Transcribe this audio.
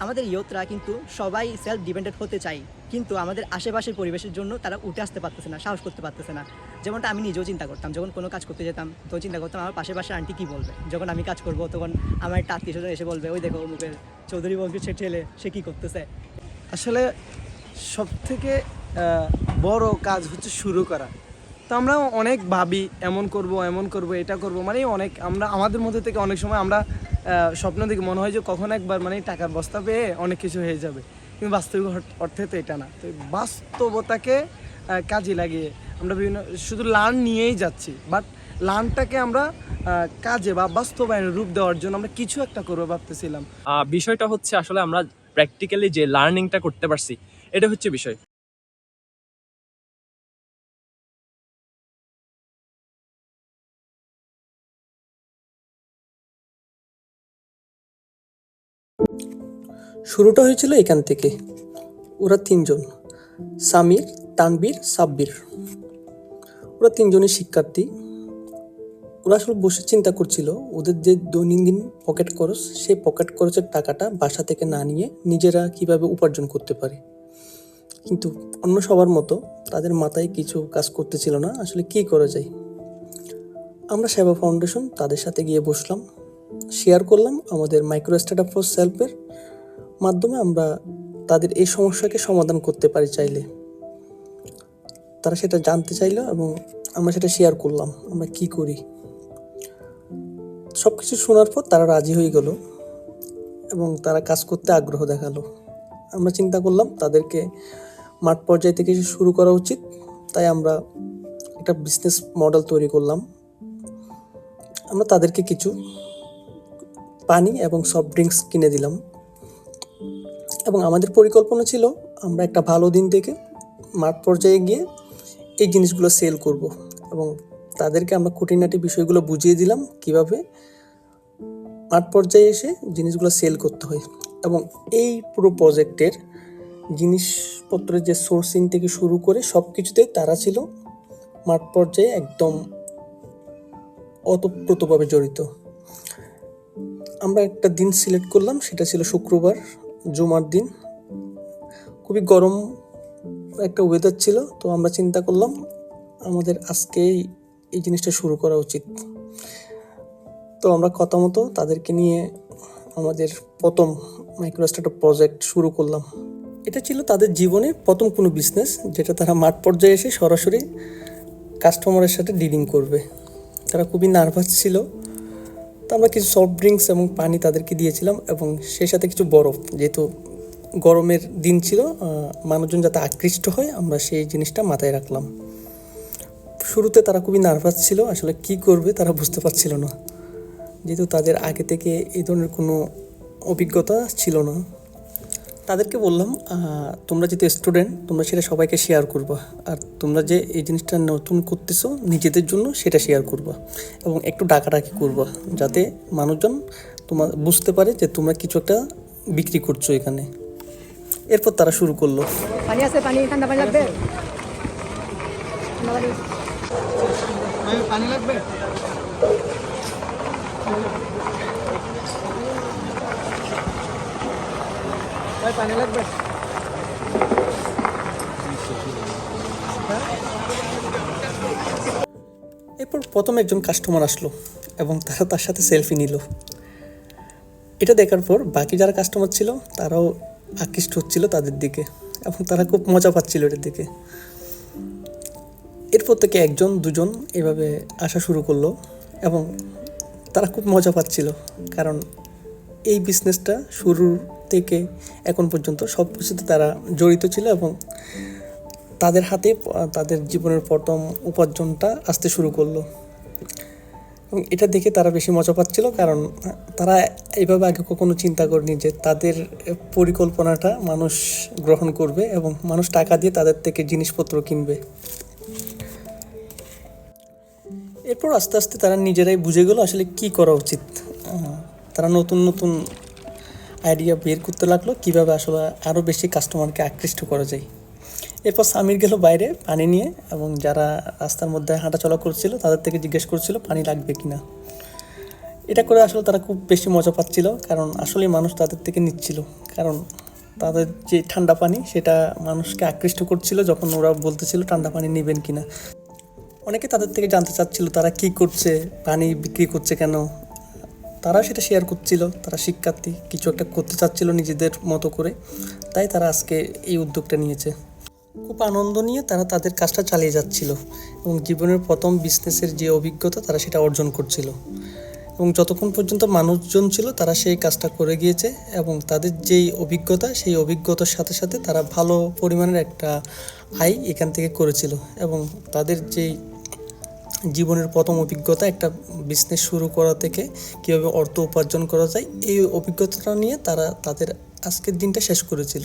আমাদের ইয়ুথরা কিন্তু সবাই সেলফ ডিপেন্ডেন্ট হতে চায়, কিন্তু আমাদের আশেপাশের পরিবেশের জন্য তারা উঠে আসতে পারতেছে না, সাহস করতে পারতেছে না। যেমনটা আমি নিজেও চিন্তা করতাম, যখন কোনো কাজ করতে যেতাম তো চিন্তা করতাম আমার পাশে আন্টি কী বলবে। যখন আমি কাজ করবো তখন আমার একটা আত্মীয় স্বজন এসে বলবে, ওই দেখো মুখের চৌধুরী বংশের সে ছেলে, সে কী করতেছে। আসলে সবথেকে বড় কাজ হচ্ছে শুরু করা। তো আমরা অনেক ভাবি এমন করব এটা করব, মানে অনেক আমরা আমাদের মধ্যে থেকে অনেক সময় আমরা স্বপ্ন দেখি, মনে হয় যে কখন একবার মানে টাকার বস্তা পেয়ে অনেক কিছু হয়ে যাবে, কিন্তু বাস্তবিক অর্থে তো এটা না। তো বাস্তবতাকে কাজে লাগিয়ে আমরা বিভিন্ন শুধু লার্ন নিয়েই যাচ্ছি, বাট লার্নটাকে আমরা কাজে বা বাস্তবায়নের রূপ দেওয়ার জন্য আমরা কিছু একটা করবো ভাবতেছিলাম। বিষয়টা হচ্ছে আসলে আমরা প্র্যাকটিক্যালি যে লার্নিংটা করতে পারছি, এটা হচ্ছে বিষয়। শুরুটা হয়েছিল এখান থেকে। ওরা তিনজন, সামির, তানবীর, সাব্বির। ওরা তিনজনই শিক্ষার্থী। ওরা আসলে বসে চিন্তা করছিল ওদের যে দৈনন্দিন পকেট খরচ, সেই পকেট খরচের টাকাটা বাসা থেকে না নিয়ে নিজেরা কিভাবে উপার্জন করতে পারে। কিন্তু অন্য সবার মতো তাদের মাথায় কিছু কাজ করতেছিল না, আসলে কী করা যায়। আমরা সেবা ফাউন্ডেশন তাদের সাথে গিয়ে বসলাম, শেয়ার করলাম আমাদের মাইক্রো স্টার্টআপ ফর সেলফের মাধ্যমে আমরা তাদের এই সমস্যাকে সমাধান করতে পারি চাইলে। তারা সেটা জানতে চাইলো এবং আমরা সেটা শেয়ার করলাম আমরা কি করি। সব কিছু শোনার পর তারা রাজি হয়ে গেল এবং তারা কাজ করতে আগ্রহ দেখালো। আমরা চিন্তা করলাম তাদেরকে মাঠ পর্যায় থেকে শুরু করা উচিত, তাই আমরা একটা বিজনেস মডেল তৈরি করলাম। আমরা তাদেরকে কিছু পানি এবং সফট ড্রিঙ্কস কিনে দিলাম এবং আমাদের পরিকল্পনা ছিল আমরা একটা ভালো দিন থেকে মাঠ পর্যায়ে গিয়ে এই জিনিসগুলো সেল করব এবং তাদেরকে আমরা খুঁটিনাটি বিষয়গুলো বুঝিয়ে দিলাম কিভাবে মাঠ পর্যায়ে এসে জিনিসগুলো সেল করতে হয়। এবং এই পুরো প্রজেক্টের জিনিসপত্রের যে সোর্সিং থেকে শুরু করে সব কিছুতেই তারা ছিল মাঠ পর্যায়ে একদম ওতপ্রোতভাবে জড়িত। আমরা একটা দিন সিলেক্ট করলাম, সেটা ছিল শুক্রবার, জুমার দিন। খুবই গরম একটা ওয়েদার ছিল, তো আমরা চিন্তা করলাম আমাদের আজকেই এই জিনিসটা শুরু করা উচিত। তো আমরা কথা মতো তাদেরকে নিয়ে আমাদের প্রথম মাইক্রো স্টার্টআপ প্রজেক্ট শুরু করলাম। এটা ছিল তাদের জীবনের প্রথম কোনো বিজনেস যেটা তারা মাঠ পর্যায়ে এসে সরাসরি কাস্টমারের সাথে ডিলিং করবে। তারা খুবই নার্ভাস ছিল। তো আমরা কিছু সফট ড্রিঙ্কস এবং পানি তাদেরকে দিয়েছিলাম এবং সেই সাথে কিছু বরফ, যেহেতু গরমের দিন ছিল, মানুষজন যাতে আকৃষ্ট হয় আমরা সেই জিনিসটা মাথায় রাখলাম। শুরুতে তারা খুবই নার্ভাস ছিল, আসলে কি করবে তারা বুঝতে পারছিল না, যেহেতু তাদের আগে থেকে এই ধরনের কোনো অভিজ্ঞতা ছিল না। তাদেরকে বললাম তোমরা যেহেতু স্টুডেন্ট তোমরা সেটা সবাইকে শেয়ার করবা, আর তোমরা যে এই জিনিসটা নতুন করতেছো নিজেদের জন্য সেটা শেয়ার করবা এবং একটু ডাকাডাকি করবা যাতে মানুষজন তোমার বুঝতে পারে যে তোমরা কিছু একটা বিক্রি করছো এখানে। এরপর তারা শুরু করলো। পানি আছে, পানি, ঠান্ডা পানি লাগবে, পানি লাগবে। পানি লাগবে। এরপর প্রথম একজন কাস্টমার আসলো এবং তারা তার সাথে সেলফি নিল। এটা দেখার পর বাকি যারা কাস্টমার ছিল তারাও আকৃষ্ট হচ্ছিল তাদের দিকে এবং তারা খুব মজা পাচ্ছিল এটার দিকে। এরপর থেকে একজন দুজন এভাবে আসা শুরু করলো এবং তারা খুব মজা পাচ্ছিল, কারণ এই বিজনেসটা শুরু থেকে এখন পর্যন্ত সব কিছুতে তারা জড়িত ছিল এবং তাদের হাতে তাদের জীবনের প্রথম উপার্জনটা আসতে শুরু করলো। এবং এটা দেখে তারা বেশি মজা পাচ্ছিল, কারণ তারা এইভাবে আগে কখনো চিন্তা করেনি যে তাদের পরিকল্পনাটা মানুষ গ্রহণ করবে এবং মানুষ টাকা দিয়ে তাদের থেকে জিনিসপত্র কিনবে। এরপর আস্তে আস্তে তারা নিজেরাই বুঝে গেল আসলে কি করা উচিত। তারা নতুন নতুন আইডিয়া বের করতে লাগলো কীভাবে আসলে আরও বেশি কাস্টমারকে আকৃষ্ট করা যায়। এরপর সামির গেল বাইরে পানি নিয়ে এবং যারা রাস্তার মধ্যে হাঁটাচলা করছিল তাদের থেকে জিজ্ঞেস করছিল পানি লাগবে কি না। এটা করে আসলে তারা খুব বেশি মজা পাচ্ছিল, কারণ আসলে মানুষ তাদের থেকে নিচ্ছিল, কারণ তাদের যে ঠান্ডা পানি সেটা মানুষকে আকৃষ্ট করছিল যখন ওরা বলতেছিল ঠান্ডা পানি নেবেন কিনা। অনেকে তাদের থেকে জানতে চাচ্ছিল তারা কি করছে, পানি বিক্রি করছে কেন। তারা সেটা শেয়ার করছিল, তারা শিক্ষার্থী, কিছু একটা করতে চাচ্ছিল নিজেদের মতো করে, তাই তারা আজকে এই উদ্যোগটা নিয়েছে। খুব আনন্দ নিয়ে তারা তাদের কাজটা চালিয়ে যাচ্ছিল এবং জীবনের প্রথম বিজনেসের যে অভিজ্ঞতা তারা সেটা অর্জন করছিল, এবং যতক্ষণ পর্যন্ত মানুষজন ছিল তারা সেই কাজটা করে গিয়েছে এবং তাদের যেই অভিজ্ঞতা সেই অভিজ্ঞতার সাথে সাথে তারা ভালো পরিমাণের একটা আয় এখান থেকে করেছিল, এবং তাদের যেই জীবনের প্রথম অভিজ্ঞতা একটা বিজনেস শুরু করা থেকে কীভাবে অর্থ উপার্জন করা যায় এই অভিজ্ঞতাটা নিয়ে তারা তাদের আজকের দিনটা শেষ করেছিল।